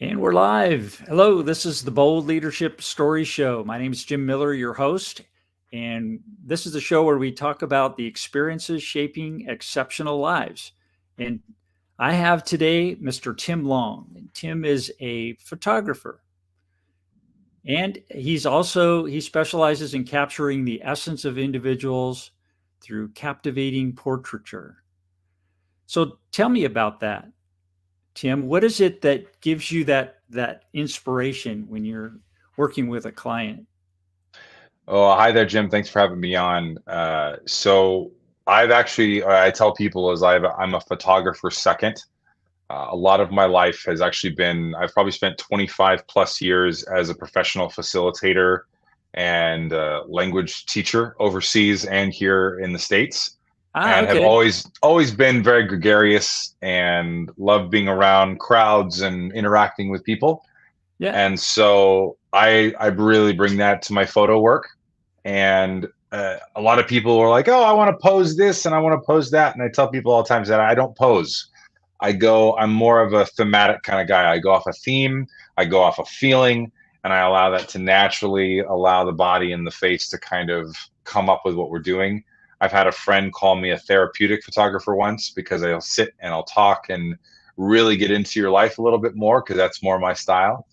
And we're live. Hello, this is the Bold Leadership Story Show. My name is Jim Miller, your host. And this is a show where we talk about the experiences shaping exceptional lives. And I have today Mr. Tim Long. And Tim is a photographer. And he specializes in capturing the essence of individuals through captivating portraiture. So tell me about that. Tim, what is it that gives you that inspiration when you're working with a client? Oh, hi there, Jim. Thanks for having me on. So I've actually, I tell people is I'm a photographer second. A lot of my life has actually been, I've probably spent 25 plus years as a professional facilitator and language teacher overseas and here in the States, Ah, and have okay. always been very gregarious and love being around crowds and interacting with people. Yeah. And so I really bring that to my photo work. And a lot of people are like, "Oh, I want to pose this and I want to pose that," and I tell people all the time that I don't pose. I'm more of a thematic kind of guy. I go off a theme, I go off a feeling, and I allow that to naturally allow the body and the face to kind of come up with what we're doing. I've had a friend call me a therapeutic photographer once because I'll sit and I'll talk and really get into your life a little bit more because that's more my style.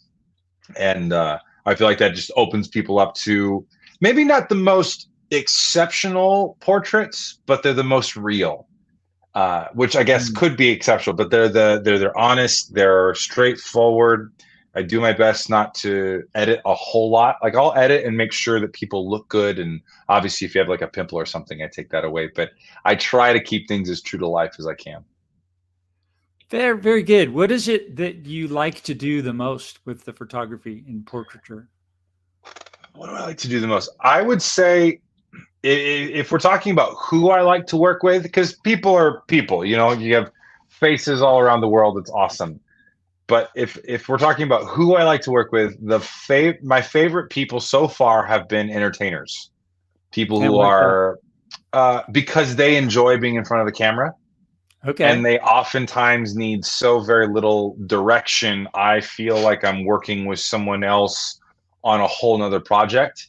And I feel like that just opens people up to maybe not the most exceptional portraits, but they're the most real, which I guess Mm. could be exceptional, but they're honest, they're straightforward. I do my best not to edit a whole lot. Like I'll edit and make sure that people look good, and obviously if you have like a pimple or something, I take that away. But I try to keep things as true to life as I can. Very, very good. What is it that you like to do the most with the photography and portraiture? What do I like to do the most? I would say if we're talking about who I like to work with, because people are people, you have faces all around the world. It's awesome. But if we're talking about who I like to work with, my favorite people so far have been entertainers, people And who why is that? are because they enjoy being in front of the camera, and Okay. they oftentimes need so very little direction. I feel like I'm working with someone else on a whole nother project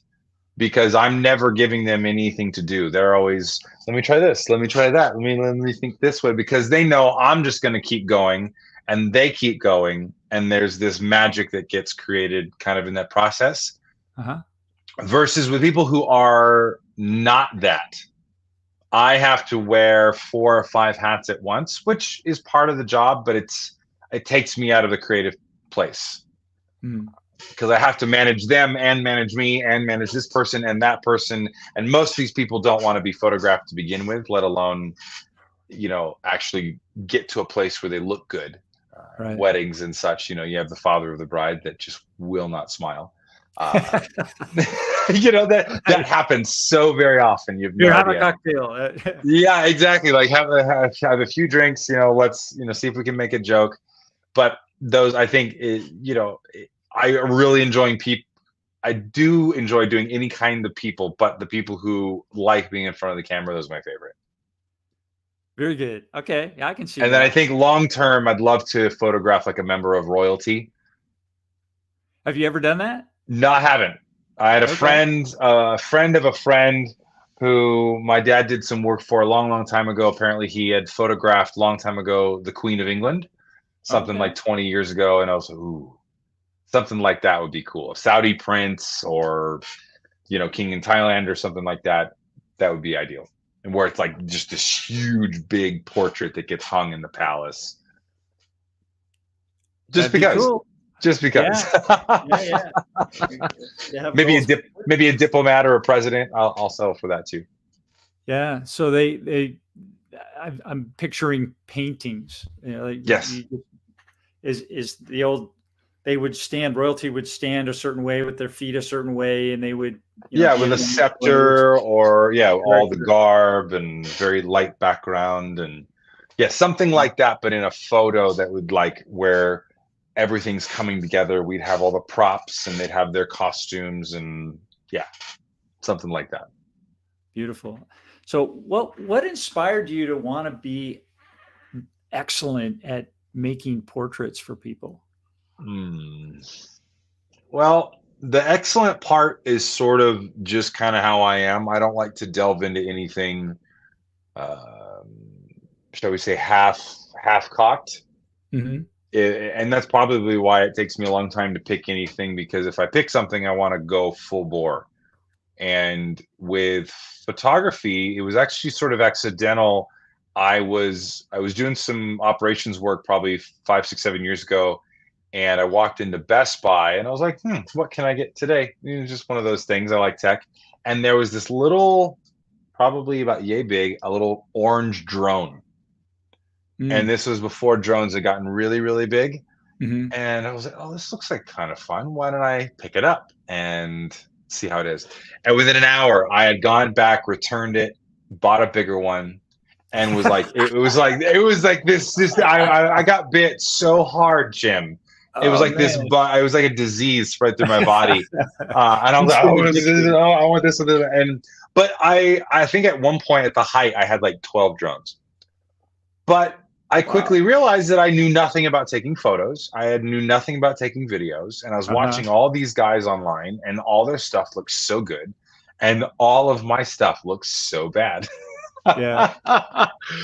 because I'm never giving them anything to do. They're always, let me try this, let me try that, let me think this way, because they know I'm just going to keep going and they keep going, and there's this magic that gets created kind of in that process. Uh-huh. Versus with people who are not that, I have to wear 4 or 5 hats at once, which is part of the job, but it takes me out of the creative place Mm. because I have to manage them and manage me and manage this person and that person. And most of these people don't want to be photographed to begin with, let alone, actually get to a place where they look good. Right. Weddings and such, you have the father of the bride that just will not smile. Uh, that happens so very often. You have no Here, have a idea. cocktail. Yeah, exactly. Like have a few drinks. Let's see if we can make a joke. But those, I think, I really enjoying people. I do enjoy doing any kind of people, but the people who like being in front of the camera, those are my favorite. Very good. Okay. Yeah, I can see And then I that. think long term, I'd love to photograph like a member of royalty. Have you ever done that? No, I haven't. I had Okay. a friend of a friend who my dad did some work for a long, long time ago. Apparently, he had photographed long time ago the Queen of England, something Okay. like 20 years ago, and I was like, ooh, something like that would be cool. Saudi prince or king in Thailand or something like that. That would be ideal. And where it's like just this huge, big portrait that gets hung in the palace, just That'd be because, cool. just because. Yeah. Yeah, yeah. They have maybe a both. dip, maybe a diplomat or a president. I'll settle for that too. Yeah, so I'm picturing paintings, like Yes. is the old they would stand royalty would stand a certain way with their feet a certain way, and they would, Yeah, with give a them words, scepter or yeah, all the character. garb and very light background and yeah, something like that, but in a photo that would like where everything's coming together. We'd have all the props and they'd have their costumes and yeah, something like that. Beautiful. So what inspired you to wanna be excellent at making portraits for people? Hmm. Well, the excellent part is sort of just kind of how I am. I don't like to delve into anything, um, shall we say, half cocked. Hmm. And that's probably why it takes me a long time to pick anything, because if I pick something, I want to go full bore. And with photography, it was actually sort of accidental. I was doing some operations work probably 5, 6, 7 years ago, and I walked into Best Buy and I was like, what can I get today? It was just one of those things. I like tech. And there was this little, probably about yay big, a little orange drone. And Mm. this was before drones had gotten really, really big. Hmm. And I was like, oh, this looks like kind of fun. Why don't I pick it up and see how it is? And within an hour, I had gone back, returned it, bought a bigger one, and was like, it was like this. I got bit so hard, Jim. It was Oh like this, man, but it was like a disease spread through my body. And I was it's like, been oh, addicted. I want this and this. And but I think at one point at the height, I had like 12 drones. But I Wow. quickly realized that I knew nothing about taking photos. Knew nothing about taking videos. And I was Uh-huh. watching all these guys online, and all their stuff looks so good. And all of my stuff looks so bad. Yeah.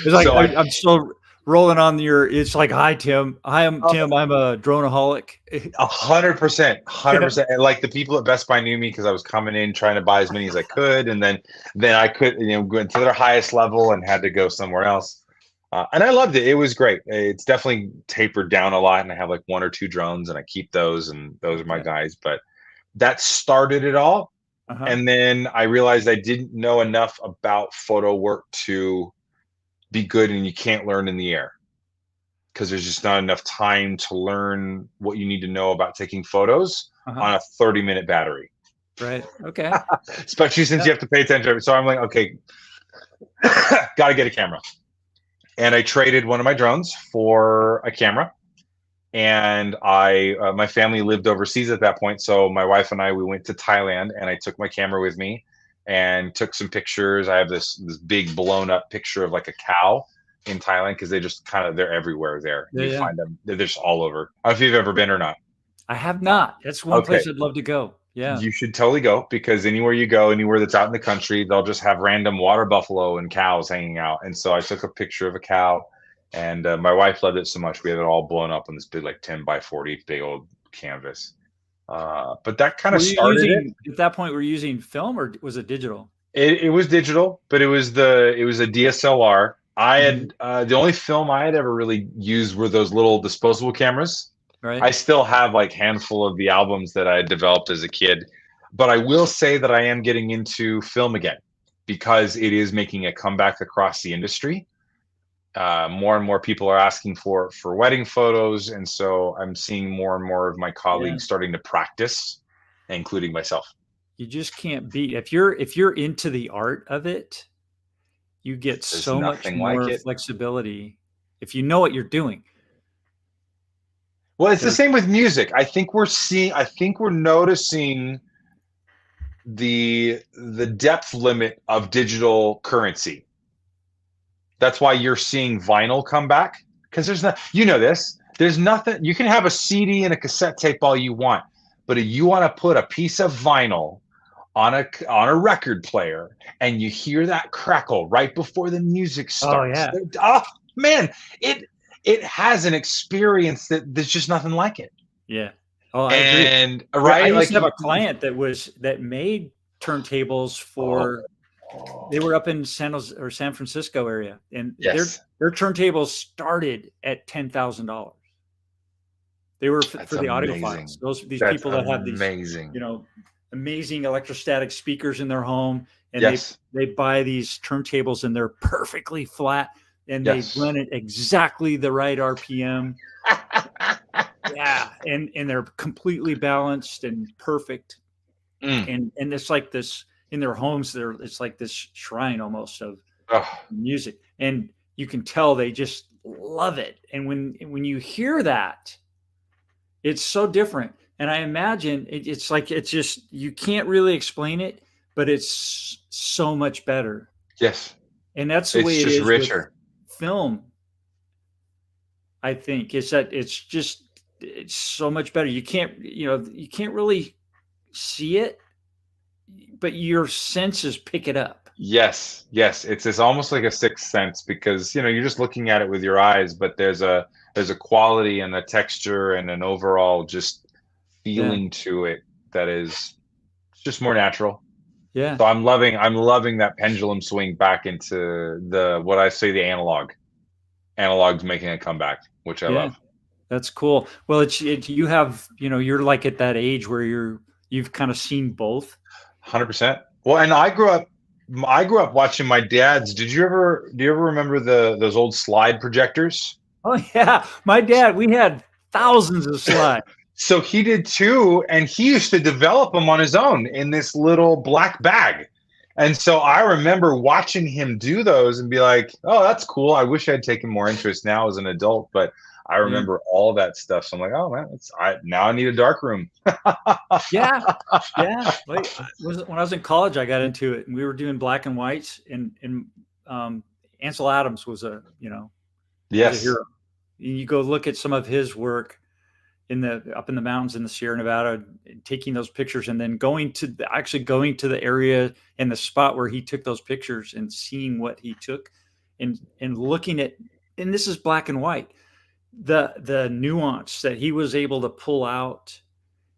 It's like So I I'm still rolling on your. It's like, hi Tim. Hi, I'm Tim. I'm a droneaholic. 100%, Yeah. 100%. And like the people at Best Buy knew me because I was coming in trying to buy as many as I could, and then I could, go to their highest level and had to go somewhere else. And I loved it. It was great. It's definitely tapered down a lot, and I have like one or two drones, and I keep those, and those are my Okay. guys. But that started it all, Uh-huh. and then I realized I didn't know enough about photo work to be good, and you can't learn in the air because there's just not enough time to learn what you need to know about taking photos Uh-huh. on a 30-minute battery, Right. Okay. especially since Yeah. you have to pay attention. So I'm like, okay, got to get a camera. And I traded one of my drones for a camera. And my family lived overseas at that point. So my wife and we went to Thailand, and I took my camera with me and took some pictures. I have this big blown up picture of like a cow in Thailand, because they're everywhere there. Yeah. You Yeah. find them, they're just all over. I don't know if you've ever been or not. I have not. That's one Okay, place I'd love to go. Yeah. you should totally go, because anywhere you go, anywhere that's out in the country, they'll just have random water buffalo and cows hanging out. And so I took a picture of a cow, and my wife loved it so much. We had it all blown up on this big, like 10 by 40, big old canvas. But that kind of Were you started it. using at that point? Were you using film or was it digital? It was digital, but it was a DSLR. I Mhm. had the only film I had ever really used were those little disposable cameras. Right. I still have like handful of the albums that I developed as a kid, but I will say that I am getting into film again, because it is making a comeback across the industry. More and more people are asking for wedding photos, and so I'm seeing more and more of my Yeah. colleagues starting to practice, including myself. You just can't beat if you're into the art of it, you get There's so much nothing like more it. flexibility if you know what you're doing. Well, it's the There, same with music. I think we're noticing the depth limit of digital currency. That's why you're seeing vinyl come back, because there's not, this. There's nothing. You can have a CD and a cassette tape all you want, but if you want to put a piece of vinyl on a record player, and you hear that crackle right before the music oh starts, yeah, oh man, it has an experience there's just nothing like it. yeah. Oh, I agree. And I right, used like to have a client that made turntables oh, for. They were up in San Jose or San Francisco area, and their yes, their turntables started at $10,000. They were that's for the audiophiles. amazing. These That's people that have these, amazing. amazing electrostatic speakers in their home, and they Yes, they buy these turntables, and they're perfectly flat, and they yes. run at exactly the right RPM. Yeah, and they're completely balanced and perfect, Mm. and it's like this in their homes. It's like this shrine almost of Oh, music, and you can tell they just love it. And when you hear that, it's so different. And I imagine it's like it's just you can't really explain it, but it's so much better. yes. And that's the It's way it just is with richer. film. I think is that it's just it's so much better. You can't, you can't really see it, but your senses pick it up. Yes, yes. It's almost like a sixth sense because you're just looking at it with your eyes, but there's a quality and a texture and an overall just Yeah. feeling to it that is just more natural. Yeah. So I'm loving that pendulum swing back into the what I say the analog's making a comeback, which I Yeah. love. That's cool. Well, you have, you're like at that age where you've kind of seen both. 100%. Well, and I grew up watching my dad's. Do you ever remember those old slide projectors? Oh yeah. My dad, we had thousands of slides. So he did too, and he used to develop them on his own in this little black bag. And so I remember watching him do those and be like, "Oh, that's cool. I wish I'd taken more interest now as an adult." But I Yeah. remember all that stuff. So I'm like, "Oh man, now I need a dark room." Yeah. Yeah. Like, when I was in college, I got into it, and we were doing black and whites, and Ansel Adams was a Yes. hero. You go look at some of his work up in the mountains in the Sierra Nevada, taking those pictures, and then actually going to the area and the spot where he took those pictures and seeing what he took, and looking at, and this is black and white, the nuance that he was able to pull out,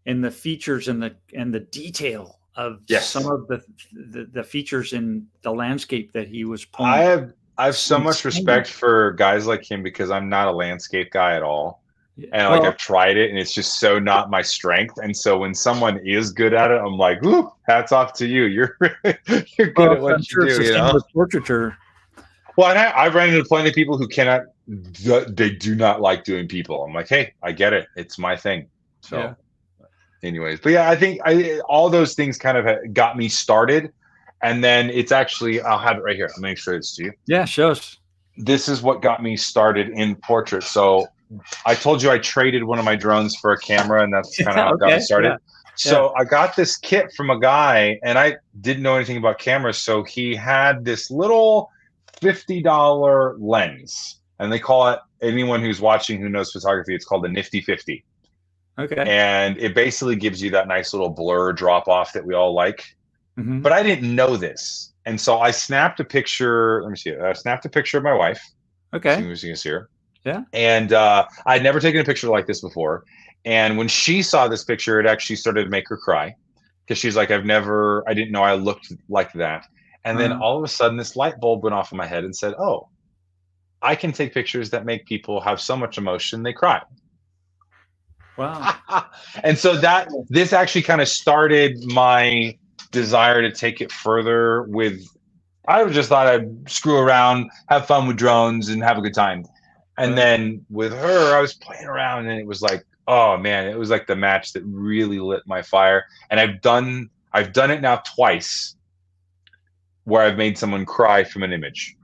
and the features and the detail of some Yes. of the features in the landscape that he was I pulling. have I have It's so much insane. respect for guys like him because I'm not a landscape guy at all. Yeah. And like Well, I've tried it and it's just so not my strength. And so when someone is good at it, I'm like, "Ooh, hats off to you. You're good at I'm what you sure it's do, the you same know?" with portraiture. Well, and I've run into plenty of people who cannot, they do not like doing people. I'm like, "Hey, I get it. It's my thing." Yeah. So, anyways, but yeah, I think all those things kind of got me started. And then it's actually, I'll have it right here. I'll make sure it's to you. Yeah, shows. This is what got me started in portrait. So I told you I traded one of my drones for a camera, and that's kind of Yeah, how it got me okay. Yeah. started. Yeah. So I got this kit from a guy, and I didn't know anything about cameras. So he had this little $50 lens, and they call it, anyone who's watching who knows photography, it's called the Nifty 50. Okay. And it basically gives you that nice little blur drop off that we all like. Mhm. But I didn't know this. And so I snapped a picture. Let me see. I snapped a picture of my wife. See Okay. if you can see her. Yeah. And I'd never taken a picture like this before. And when she saw this picture, it actually started to make her cry because she's like, I didn't know I looked like that. And then Uh, all of a sudden, this light bulb went off in my head and said, "Oh, I can take pictures that make people have so much emotion they cry." wow. And so this actually kind of started my desire to take it further with, I just thought I'd screw around, have fun with drones, and have a good time. And Right. then with her, I was playing around, and it was like, oh man, it was like the match that really lit my fire. And I've done it now twice, where I've made someone cry from an image.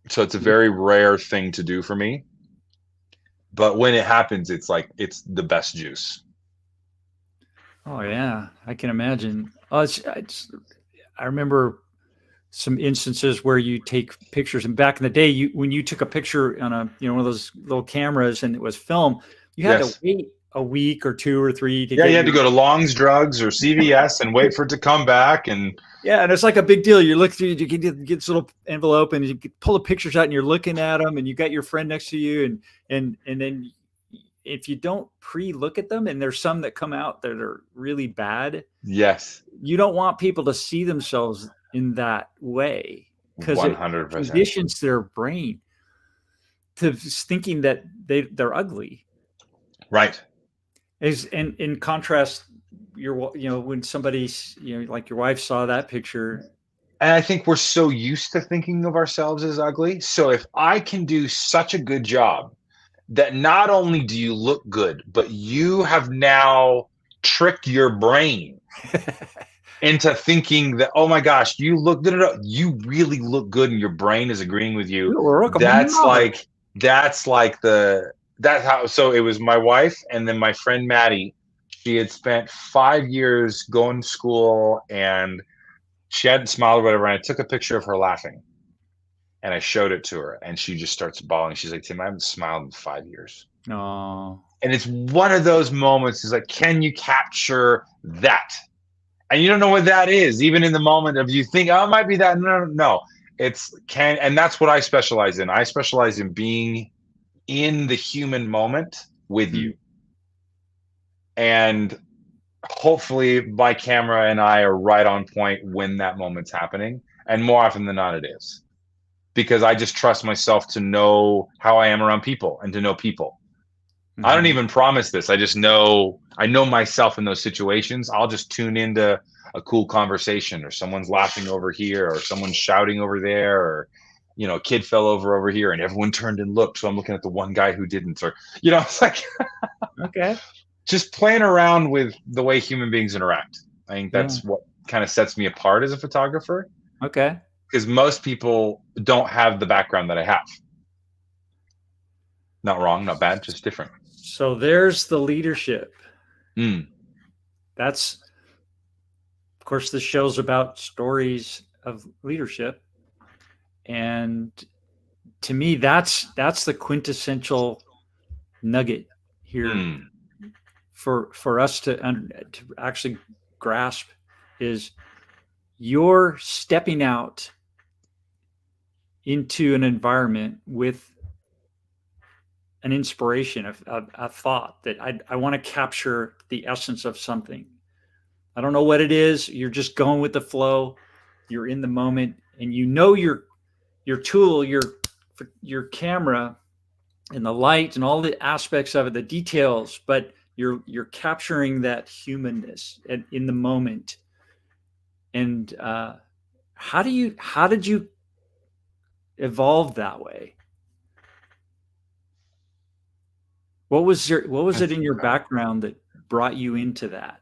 So it's a very rare thing to do for me. But when it happens, it's like it's the best juice. Oh yeah, I can imagine. Oh, I remember some instances where you take pictures, and back in the day, when you took a picture on a one of those little cameras and it was film, you had to Yes. wait a week or 2 or 3 to Yeah, get you had to your. go to Long's Drugs or CVS and wait for it to come back. And Yeah, and it's like a big deal. You look through, you get this little envelope, and you pull the pictures out, and you're looking at them, and you got your friend next to you, and then if you don't pre-look at them, and there's some that come out that are really bad, yes, you don't want people to see themselves in that way because it 100%. conditions their brain to thinking that they're ugly. Right. Is and in contrast, when somebody's like your wife saw that picture. And I think we're so used to thinking of ourselves as ugly. So if I can do such a good job that not only do you look good, but you have now tricked your brain into thinking that, oh my gosh, you look good, you really look good, and your brain is agreeing with you. That's like that's like the that's how. So it was my wife and then my friend Maddie. She had spent 5 years going to school and she hadn't smiled or whatever. And I took a picture of her laughing and I showed it to her and she just starts bawling. She's like, "Tim, I haven't smiled in 5 years." Oh, And it's one of those moments is like, can you capture that? And you don't know what that is, even in the moment of you think, oh, it might be that. No, no, no. It's can, and that's what I specialize in. I specialize in being in the human moment with mm, you. And hopefully my camera and I are right on point when that moment's happening. And more often than not, it is. Because I just trust myself to know how I am around people and to know people. I don't mhm. even promise this. I just know I know myself in those situations. I'll just tune into a cool conversation, or someone's laughing over here, or someone's shouting over there, or a kid fell over here and everyone turned and looked. So I'm looking at the one guy who didn't, or it's like Okay. just playing around with the way human beings interact. I think Yeah. that's what kind of sets me apart as a photographer, Okay. because most people don't have the background that I have. Not wrong, not bad, just different. So there's the leadership. Mm, That's, of course, the show's about stories of leadership. And to me, that's the quintessential nugget here mm, for us to actually grasp is you're stepping out into an environment with an inspiration, a thought that I want to capture the essence of something. I don't know what it is. You're just going with the flow. You're in the moment, and your tool, your camera, and the light, and all the aspects of it, the details. But you're capturing that humanness in the moment. And how did you evolve that way? What was it in your background that brought you into that?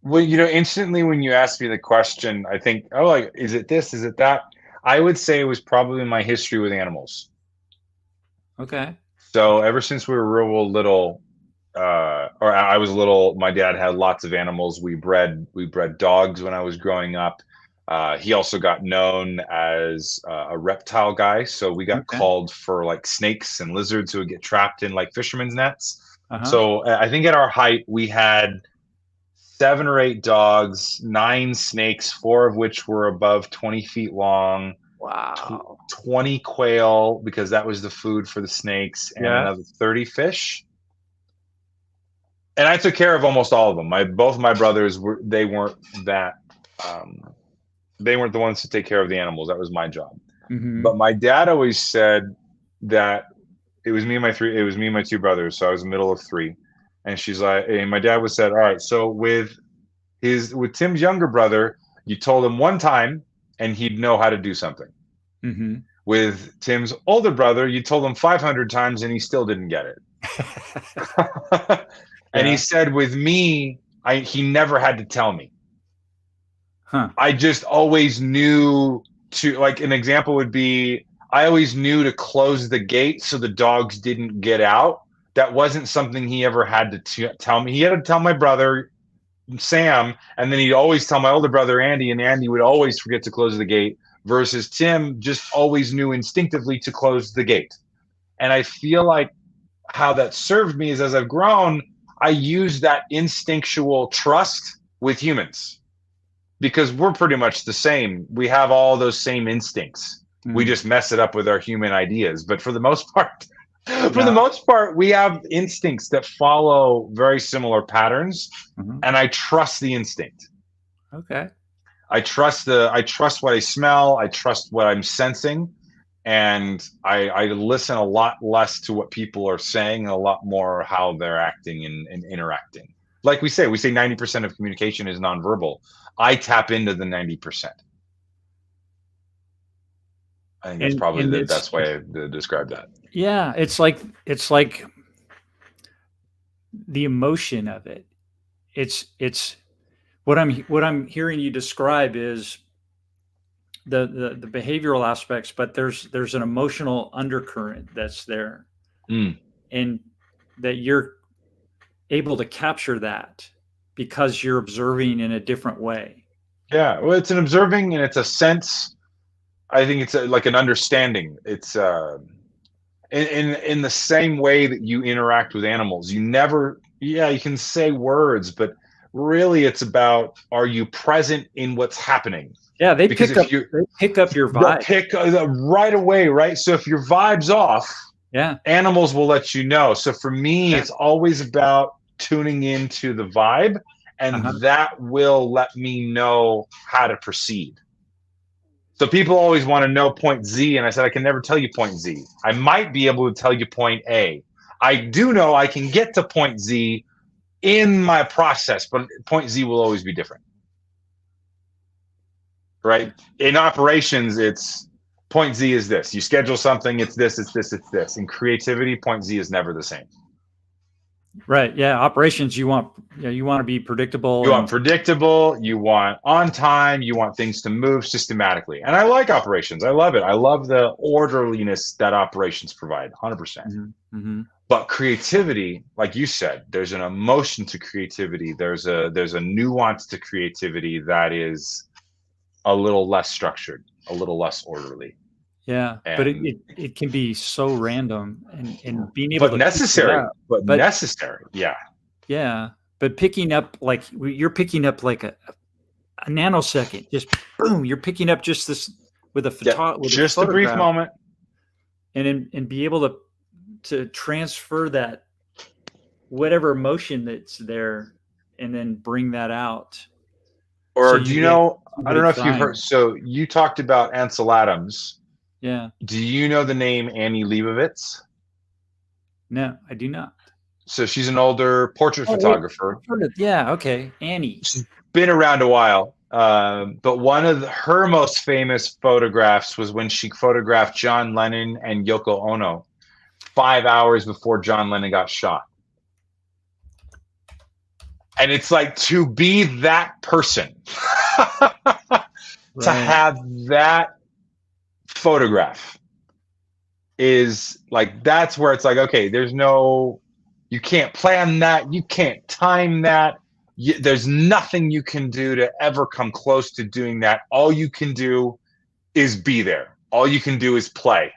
Well, instantly when you ask me the question, I think, oh, like, is it this? Is it that? I would say it was probably my history with animals. Okay. So ever since we were real little, or I was little, my dad had lots of animals. We bred dogs when I was growing up. He also got known as a reptile guy, so we got Okay. called for like snakes and lizards who would get trapped in like fishermen's nets. Uh-huh. So I think at our height we had 7 or 8 dogs, 9 snakes, 4 of which were above 20 feet long, Wow. 20 quail, because that was the food for the snakes, and Yeah. another 30 fish. And I took care of almost all of them. Both of my brothers weren't that, um, they weren't the ones to take care of the animals. That was my job. Mm-hmm. But my dad always said that it was me and my 2 brothers. So I was the middle of 3. And my dad would said, all right, so with Tim's younger brother, you told him one time and he'd know how to do something. Mm-hmm. With Tim's older brother, you told him 500 times and he still didn't get it. And he Yeah. said, with me, he never had to tell me. Huh. I just always knew like an example would be, I always knew to close the gate so the dogs didn't get out. That wasn't something he ever had to tell me. He had to tell my brother, Sam, and then he'd always tell my older brother Andy, and Andy would always forget to close the gate, versus Tim just always knew instinctively to close the gate. And I feel like how that served me is, as I've grown, I use that instinctual trust with humans, because we're pretty much the same. We have all those same instincts. We Mm. just mess it up with our human ideas. But for the most part, Yeah. we have instincts that follow very similar patterns, Mhm. and I trust the instinct. Okay. I trust what I smell. I trust what I'm sensing, and I listen a lot less to what people are saying and a lot more how they're acting and interacting. Like we say 90% of communication is nonverbal. I tap into the 90%. I think that's probably And the it's best way to describe that. yeah, it's like the emotion of it. It's what I'm hearing you describe is the behavioral aspects, but there's an emotional undercurrent that's there, Mm. and that you're able to capture that because you're observing in a different way. Yeah, well, it's an observing and it's a sense. I think it's like an understanding. in the same way that you interact with animals. You never, yeah, you can say words, but really it's about, are you present in what's happening? Yeah, Because if you, they pick up your they'll vibe. pick right away, right? So if your vibe's off, Yeah. animals will let you know. So for me, Yeah. it's always about tuning into the vibe, and Uh-huh. that will let me know how to proceed. So people always want to know point Z, and I said I can never tell you point Z. I might be able to tell you point A. I do know I can get to point Z in my process, but point Z will always be different. Right? In operations, it's point Z is this. You schedule something, it's this, it's this, it's this. In creativity, point Z is never the same. Right. Yeah. Operations, you want to be predictable. You want predictable, you want on time, you want things to move systematically. And I like operations. I love it. I love the orderliness that operations provide, 100%. Mm-hmm. But creativity, like you said, there's an emotion to creativity. There's a nuance to creativity that is a little less structured, a little less orderly. Yeah, but And it can be so random, and being able but to pick it necessary, up. but necessary. Yeah. Yeah, but picking up, like, you're picking up like a nanosecond, just boom, you're picking up just this with a with a just a brief photograph, moment. and be able to transfer that whatever emotion that's there, and then bring that out. Or So do you you get know, I don't somebody know if you've crying. heard, so you talked about Ansel Adams. Yeah. Do you know the name Annie Leibovitz? No, I do not. So she's an older portrait Oh, wait, photographer. I've heard it. Yeah, okay. Annie. She's been around a while. But one of her most famous photographs was when she photographed John Lennon and Yoko Ono 5 hours before John Lennon got shot. And it's like, to be that person, to have that photograph is like, that's where it's like, okay, there's no, you can't plan that, you can't time that, there's nothing you can do to ever come close to doing that. All you can do is be there. All you can do is play.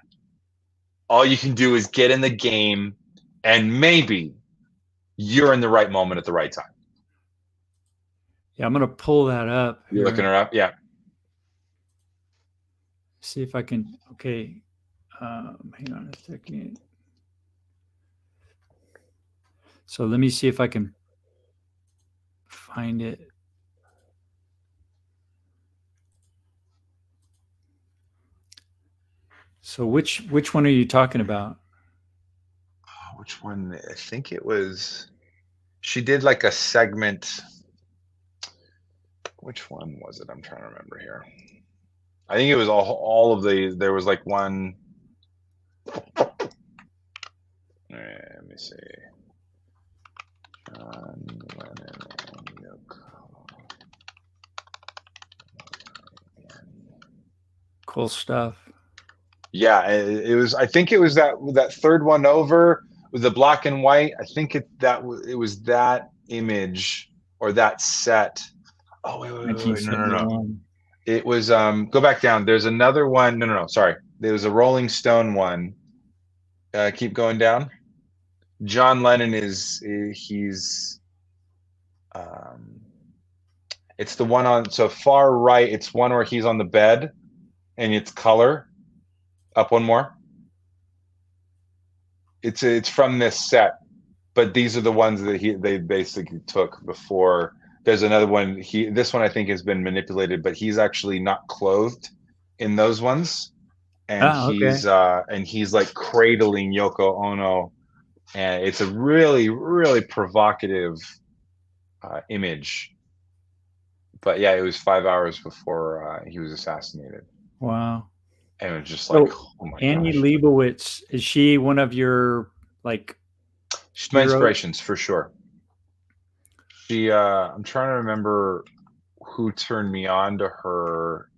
All you can do is get in the game, and maybe you're in the right moment at the right time. Yeah, I'm gonna pull that up. You're looking her up, yeah. See if I can. Okay, hang on a second. So let me see if I can find it. So which one are you talking about? Which one? I think it was, she did like a segment. Which one was it? I'm trying to remember here. I think it was all of the, there was like one. Let me see. John Lennon and Yoko. Cool stuff. Yeah, it was. I think it was that third one over with the black and white. I think it was that image or that set. Oh wait, no. It was go back down. There's another one. No. Sorry. There was a Rolling Stone one. Keep going down. John Lennon he's it's the one on, so far right, it's one where he's on the bed and it's color. Up one more. It's from this set, but these are the ones that they basically took before. There's another one. This one I think has been manipulated, but he's actually not clothed in those ones, and he's like cradling Yoko Ono, and it's a really, really provocative image. But yeah, it was 5 hours before he was assassinated. Wow. And it was just like, oh my Annie Leibovitz, is she one of your, like, she's my inspirations for sure. She I'm trying to remember who turned me on to her,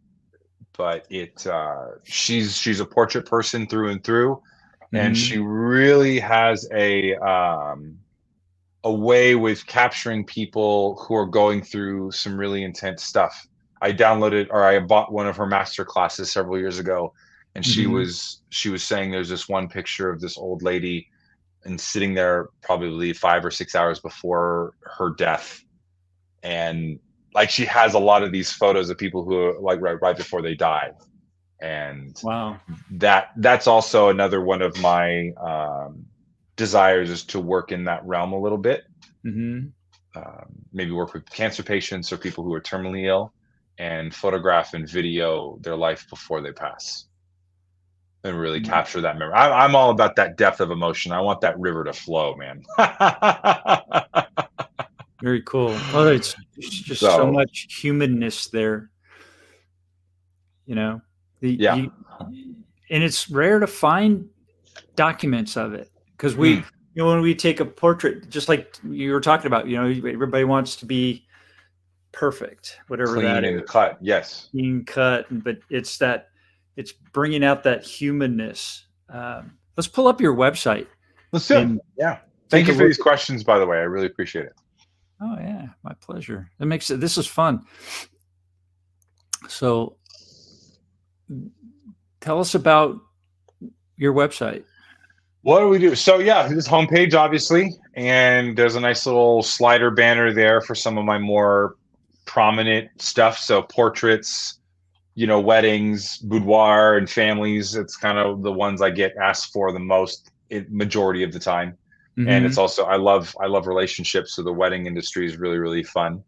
but she's a portrait person through and through, and she really has a way with capturing people who are going through some really intense stuff. I bought one of her master classes several years ago, And Hmm. she was saying there's this one picture of this old lady and sitting there probably 5 or 6 hours before her death, and like she has a lot of these photos of people who are like right before they die, and Wow. that's also another one of my desires, is to work in that realm a little bit. Hmm. Maybe work with cancer patients or people who are terminally ill, and photograph and video their life before they pass, and really capture that memory. I'm all about that depth of emotion. I want that river to flow, man. Very cool. Well, it's just so So much humanness there, you know. The yeah. you and it's rare to find documents of it because Mm, when we take a portrait, just like you were talking about, everybody wants to be perfect, whatever that clean is, and cut. Yes. clean cut, but it's bringing out that humanness. Let's pull up your website Let's do it. and Yeah. Thank take a you for look these at. questions, by the way. I really appreciate it. Oh yeah, my pleasure. It makes it. This is fun. So tell us about your website. What do we do? So yeah, this homepage obviously, and there's a nice little slider banner there for some of my more prominent stuff. So portraits, weddings, boudoir, and families. It's kind of the ones I get asked for the most, majority of the time. And it's Hmm. also I love relationships, so the wedding industry is really really fun.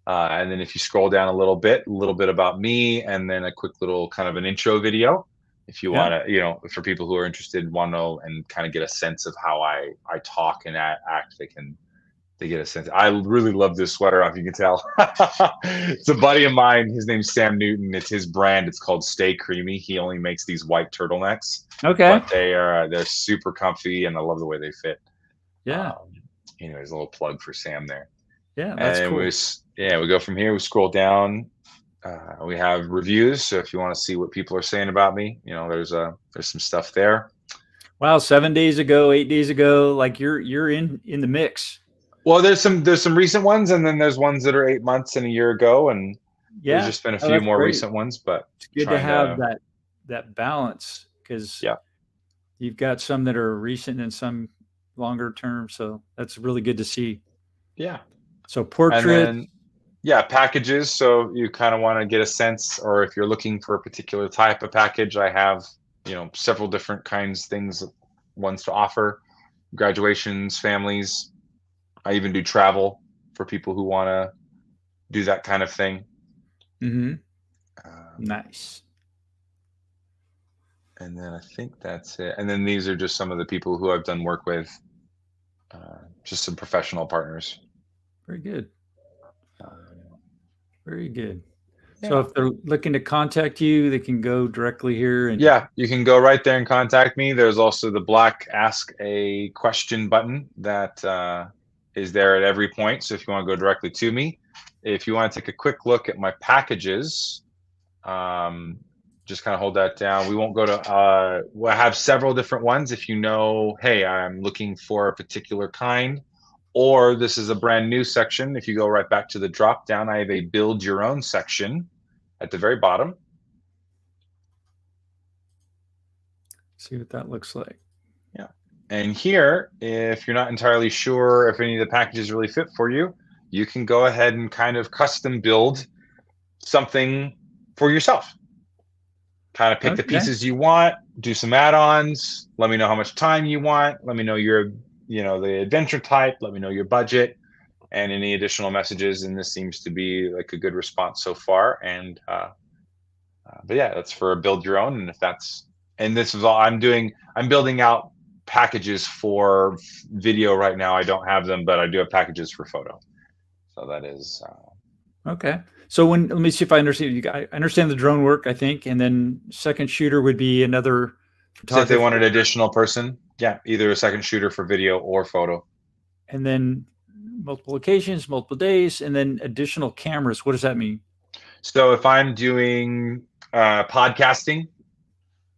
And then if you scroll down a little bit about me, and then a quick little kind of an intro video. If you Yeah. want to, for people who are interested, want to know and kind of get a sense of how I talk and act, they get a sense. I really love this sweater, if you can tell. It's a buddy of mine. His name's Sam Newton. It's his brand. It's called Stay Creamy. He only makes these white turtlenecks, Okay. but they're super comfy, and I love the way they fit. Yeah. Um, Anyways, a little plug for Sam there. Yeah. That's And cool. we go from here. We scroll down. We have reviews. So if you want to see what people are saying about me, there's some stuff there. Wow. 7 days ago, 8 days ago, like you're in the mix. Well, there's some recent ones, and then there's ones that are 8 months and a year ago, and there's Yeah. just been a Oh, few that's more great. recent ones. But It's good to trying have to, that balance because yeah, you've got some that are recent and some longer term. So that's really good to see. yeah, So and portraits. then yeah, packages. So you kind of want to get a sense, or if you're looking for a particular type of package, I have several different kinds things, ones to offer: graduations, families. I even do travel for people who want to do that kind of thing. Hmm. Um, Nice. and then I think that's it. And then these are just some of the people who I've done work with, just some professional partners. Very good. Um, Very good. So yeah. if they're looking to contact you, they can go directly here and Yeah, you can go right there and contact me. There's also the black Ask a Question button that is there at every point. So if you want to go directly to me, if you want to take a quick look at my packages, um, just kind of hold that down. We won't go to, we'll have several different ones. If hey, I'm looking for a particular kind, or this is a brand new section. If you go right back to the drop down, I have a build your own section at the very bottom. see what that looks like. Yeah. And here, if you're not entirely sure if any of the packages really fit for you, you can go ahead and kind of custom build something for yourself. Kind of pick the Okay. pieces you want, do some add-ons, let me know how much time you want, let me know the adventure type, let me know your budget and any additional messages. And this seems to be like a good response so far. And but yeah, that's for a build your own. And this is all I'm doing. I'm building out packages for video right now. I don't have them, but I do have packages for photo. So that is, Okay. So let me see if I understand you. I understand the drone work, I think, and then second shooter would be another so if they photographer, want an additional person, yeah, either a second shooter for video or photo. and then multiple locations, multiple days, and then additional cameras. What does that mean? So if I'm doing podcasting,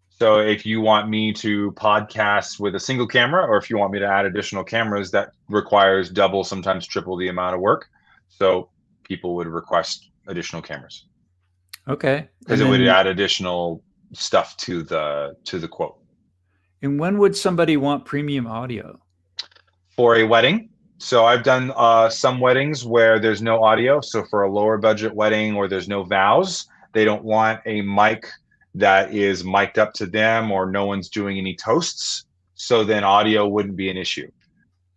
so if you want me to podcast with a single camera, or if you want me to add additional cameras, that requires double, sometimes triple the amount of work. So people would request additional cameras Okay. because And it would then add additional stuff to the quote. And when would somebody want premium audio? For a wedding. So I've done some weddings where there's no audio. So for a lower budget wedding or there's no vows, they don't want a mic that is mic'd up to them or no one's doing any toasts. So then audio wouldn't be an issue.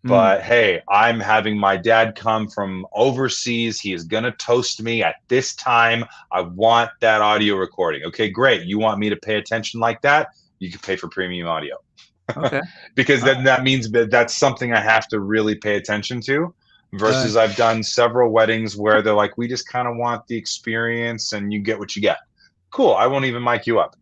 Mm, But hey, I'm having my dad come from overseas. He is going to toast me at this time. I want that audio recording. Okay, great. You want me to pay attention like that? You can pay for premium audio. okay. Because that means that that's something I have to really pay attention to. Versus I've done several weddings where they're like, we just kind of want the experience and you get what you get. Cool. I won't even mic you up.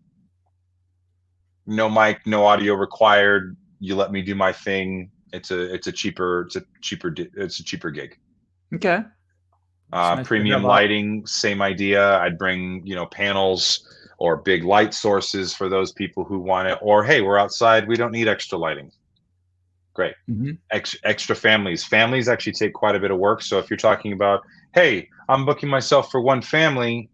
No mic, no audio required. You let me do my thing. It's a cheaper gig. Okay. Nice Premium lighting, same idea. I'd bring, panels or big light sources for those people who want it. Or hey, we're outside, we don't need extra lighting. Great. Mm-hmm. Extra families. Families actually take quite a bit of work. So if you're talking about, hey, I'm booking myself for one family,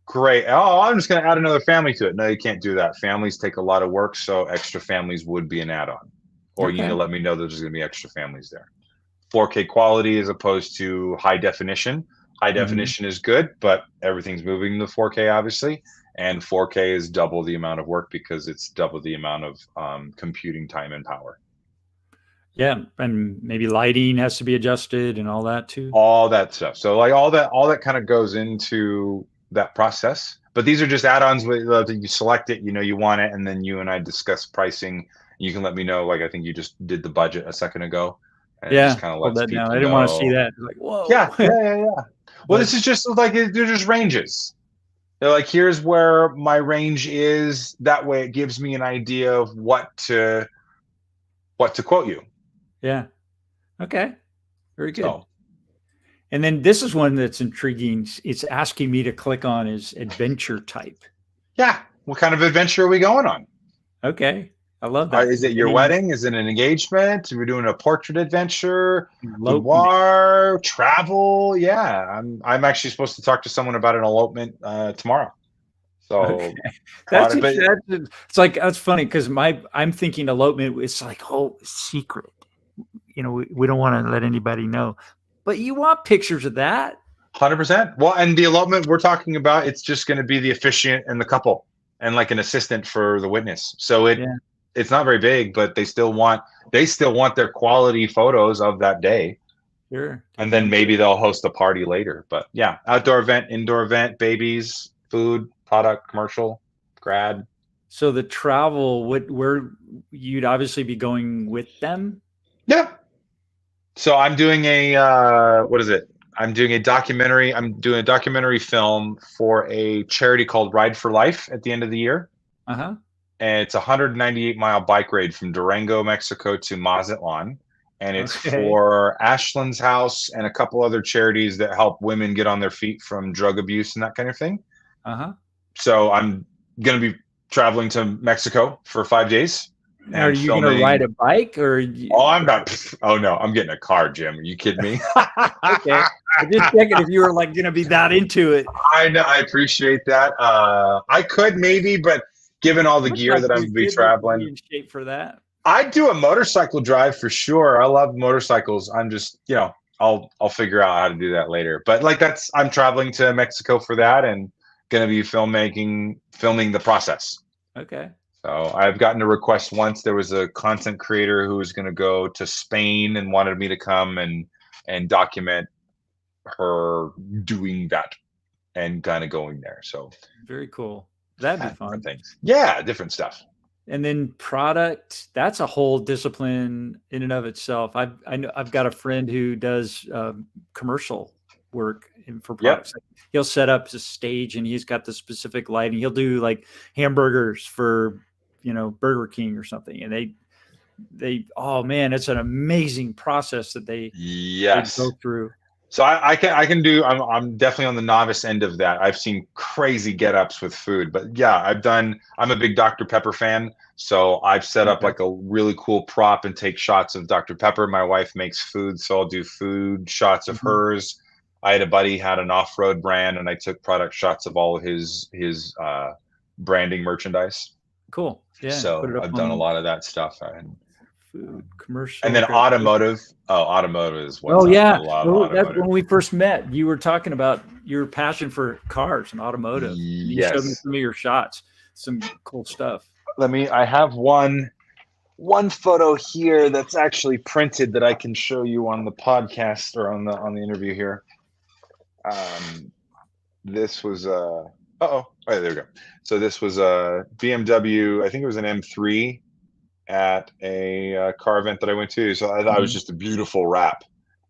great. Oh, I'm just going to add another family to it. No, you can't do that. Families take a lot of work, so extra families would be an add-on. Or you need to let me know that there's going to be extra families there. 4K quality as opposed to high definition. High definition is good, but everything's moving to 4K, obviously. And 4K is double the amount of work because it's double the amount of computing time and power. Yeah, and maybe lighting has to be adjusted and all that too. All that stuff. So like all that kind of goes into that process. But these are just add-ons that you select it, you want it, and then you and I discuss pricing. You can let me know. Like I think you just did the budget a second ago. And Yeah, it just kind of lets people I didn't want to see that. Like, whoa. Yeah. Well, this is just like they're just ranges. They're like, here's where my range is. That way, it gives me an idea of what to quote you. Yeah. Okay. Very good. So, and then this is one that's intriguing. It's asking me to click on is adventure type. Yeah. What kind of adventure are we going on? Okay. I love that. Is it your wedding? Is it an engagement? We're doing a portrait adventure, elopement. boudoir, travel. Yeah. I'm actually supposed to talk to someone about an elopement tomorrow. So okay. It's like, that's funny because I'm thinking elopement is like, oh, secret. We don't want to let anybody know, but you want pictures of that. 100%. Well, and the elopement we're talking about, it's just going to be the officiant and the couple and like an assistant for the witness. So it's not very big, but they still want their quality photos of that day. Sure. And then maybe they'll host a party later. But yeah, outdoor event, indoor event, babies, food, product, commercial, grad. So the travel, where you'd obviously be going with them? Yeah. So I'm doing I'm doing a documentary. I'm doing a documentary film for a charity called Ride for Life at the end of the year. Uh-huh. And it's a 198-mile bike ride from Durango, Mexico to Mazatlan. And it's for Ashland's House and a couple other charities that help women get on their feet from drug abuse and that kind of thing. Uh-huh. So I'm going to be traveling to Mexico for 5 days. Now, are you going to ride a bike or? I'm not. Oh no, I'm getting a car, Jim. Are you kidding me? Okay. I'm just checking if you were like going to be that into it. I know. I appreciate that. I could maybe, but given all the gear that I'm going to be traveling, in shape for that. I'd do a motorcycle drive for sure. I love motorcycles. I'm just, I'll figure out how to do that later. But like I'm traveling to Mexico for that and going to be filming the process. Okay. So I've gotten a request once. There was a content creator who was going to go to Spain and wanted me to come and document her doing that and kind of going there. So very cool. That'd be fun. Things. Yeah, different stuff. And then product, that's a whole discipline in and of itself. I've got a friend who does commercial work for products. Yep. He'll set up the stage and he's got the specific lighting. He'll do like hamburgers for, Burger King or something. And oh man, it's an amazing process that they go through. So I can do, I'm definitely on the novice end of that. I've seen crazy get-ups with food, but yeah, I'm a big Dr. Pepper fan. So I've set up like a really cool prop and take shots of Dr. Pepper. My wife makes food, so I'll do food shots of hers. I had a buddy had an off-road brand and I took product shots of all of his branding merchandise. Cool. Yeah. Put So it up I've done a on lot of that stuff. And food commercial. then automotive. Oh, automotive is what's Oh up. I yeah. love Well, that's automotive. when we first met. You were talking about your passion for cars and automotive. And you showed me Yes. some of your shots. Some cool stuff. I have one photo here that's actually printed that I can show you on the podcast or on the interview here. This was oh, there we go. So this was a BMW, I think it was an M3 at a car event that I went to. So I thought it was just a beautiful wrap,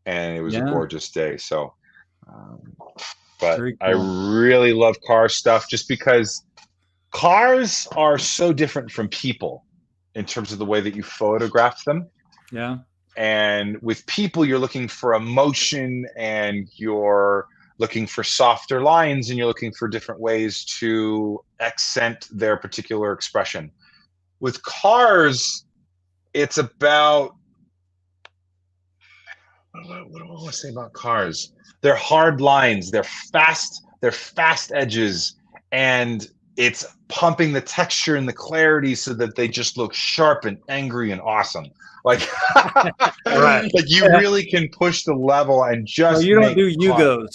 and it was a Yeah. gorgeous day. So but Very I cool. really love car stuff just because cars are so different from people in terms of the way that you photograph them. Yeah. And with people, you're looking for emotion, and you're looking for softer lines, and you're looking for different ways to accent their particular expression. With cars, it's about, what do I want to say about cars? They're hard lines, they're fast edges, and it's pumping the texture and the clarity so that they just look sharp and angry and awesome. Like, Right. like you really can push the level and just you don't make do Yugos.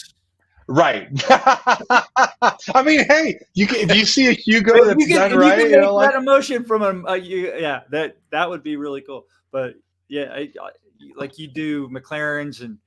right. I mean, hey, if you see a Hugo But that's done if right, you you can know, make like that emotion from yeah, that would be really cool. But yeah, like you do McLarens and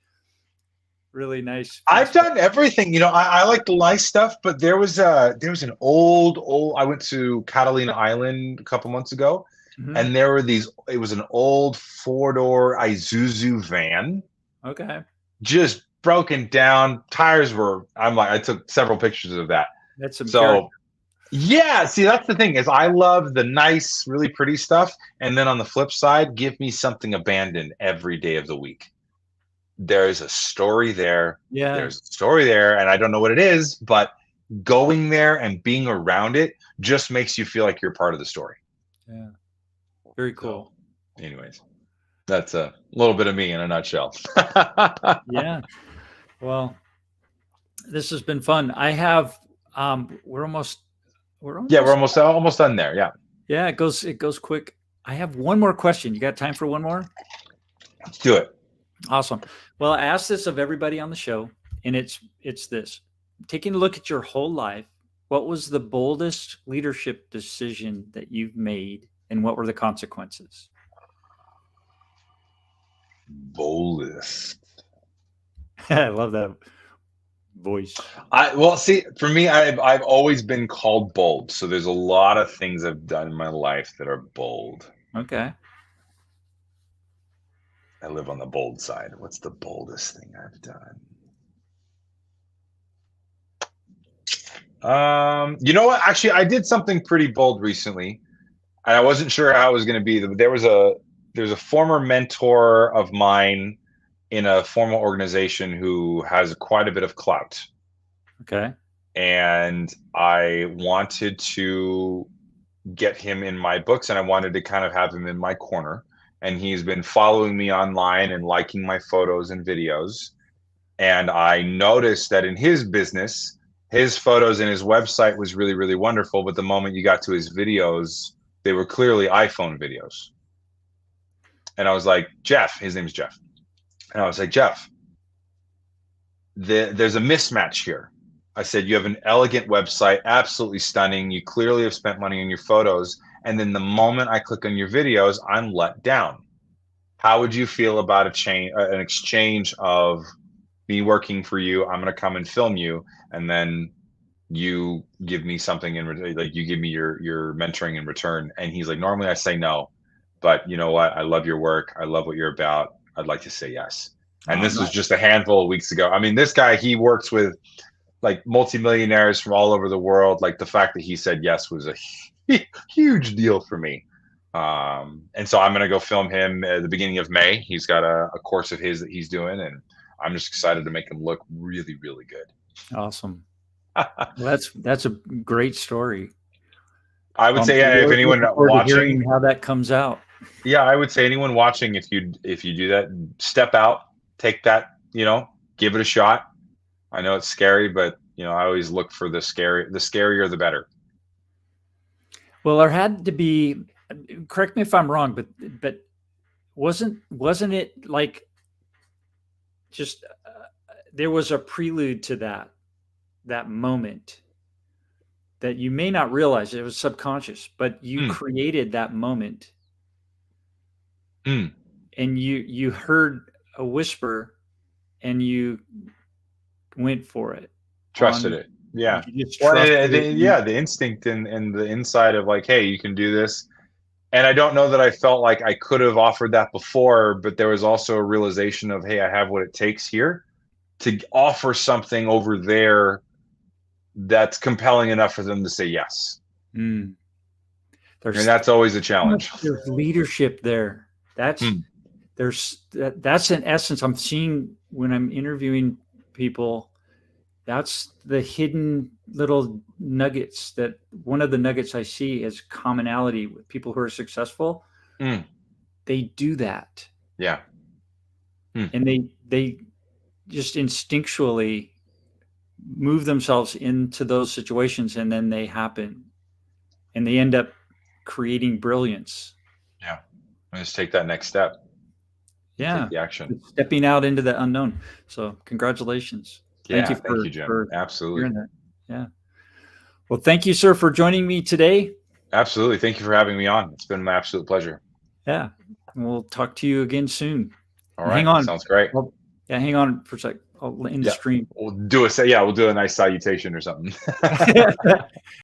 really nice. I've done everything. You know, I like the nice stuff, but there was an old. I went to Catalina Island a couple months ago, Mhm. and there were these. It was an old 4-door Isuzu van, Okay. just broken down. Tires were. I took several pictures of that. That's some character. So yeah, see, that's the thing is I love the nice, really pretty stuff, and then on the flip side, give me something abandoned every day of the week. There's a story there. Yeah. There's a story there, and I don't know what it is, but going there and being around it just makes you feel like you're part of the story. Yeah. Very cool. So, anyways, that's a little bit of me in a nutshell. Yeah. Well, this has been fun. I have we're almost Yeah, we're almost done there. Yeah. Yeah, it goes quick. I have one more question. You got time for one more? Let's do it. Awesome. Well, I asked this of everybody on the show, and it's this. Taking a look at your whole life, what was the boldest leadership decision that you've made, and what were the consequences? Boldest. I love that voice. Well, see, for me, I've always been called bold. So there's a lot of things I've done in my life that are bold. Okay. I live on the bold side. What's the boldest thing I've done? You know what? Actually, I did something pretty bold recently, and I wasn't sure how it was going to be. There's a former mentor of mine in a formal organization who has quite a bit of clout. Okay. And I wanted to get him in my books, and I wanted to kind of have him in my corner. And he's been following me online and liking my photos and videos. And I noticed that in his business, his photos and his website was really, really wonderful. But the moment you got to his videos, they were clearly iPhone videos. And I was like, Jeff, his name's Jeff. And I was like, Jeff, there's a mismatch here. I said, you have an elegant website, absolutely stunning. You clearly have spent money on your photos. And then the moment I click on your videos, I'm let down. How would you feel about an exchange of me working for you? I'm going to come and film you, and then you give me something in return, like you give me your mentoring in return. And he's like, normally I say no, but you know what? I love your work. I love what you're about. I'd like to say yes. And this was just a handful of weeks ago. I mean, this guy, he works with like multimillionaires from all over the world. Like the fact that he said yes was a huge deal for me. And so I'm going to go film him at the beginning of May. He's got a course of his that he's doing, and I'm just excited to make him look really, really good. Awesome. Well, that's a great story. I would say, yeah, if anyone watching, how that comes out. Yeah, I would say anyone watching, if you do that, step out, take that, give it a shot. I know it's scary, but I always look for the scarier the better. Well, there had to be, correct me if I'm wrong, but wasn't it like just there was a prelude to that moment that you may not realize it was subconscious, but you created that moment, Mm. and you heard a whisper, and you went for it. Trusted it. Yeah. You just Well, trusted it. yeah, the instinct and the inside of like, hey, you can do this. And I don't know that I felt like I could have offered that before, but there was also a realization of, hey, I have what it takes here to offer something over there that's compelling enough for them to say yes. Mm. And that's always a so challenge. much, there's leadership there. That's in essence, I'm seeing when I'm interviewing people, that's the hidden little nuggets, that one of the nuggets I see as commonality with people who are successful. They do that. Yeah. And they just instinctually move themselves into those situations, and then they happen, and they end up creating brilliance. Yeah. And just take that next step. Yeah. Take the action. Stepping out into the unknown. So congratulations. Thank you, Jim. For Absolutely. hearing that. Yeah. Well, thank you, sir, for joining me today. Absolutely. Thank you for having me on. It's been my absolute pleasure. Yeah. We'll talk to you again soon. All right. Hang on. Sounds great. Well, yeah, hang on for a sec. I'll end the stream. We'll do a nice salutation or something.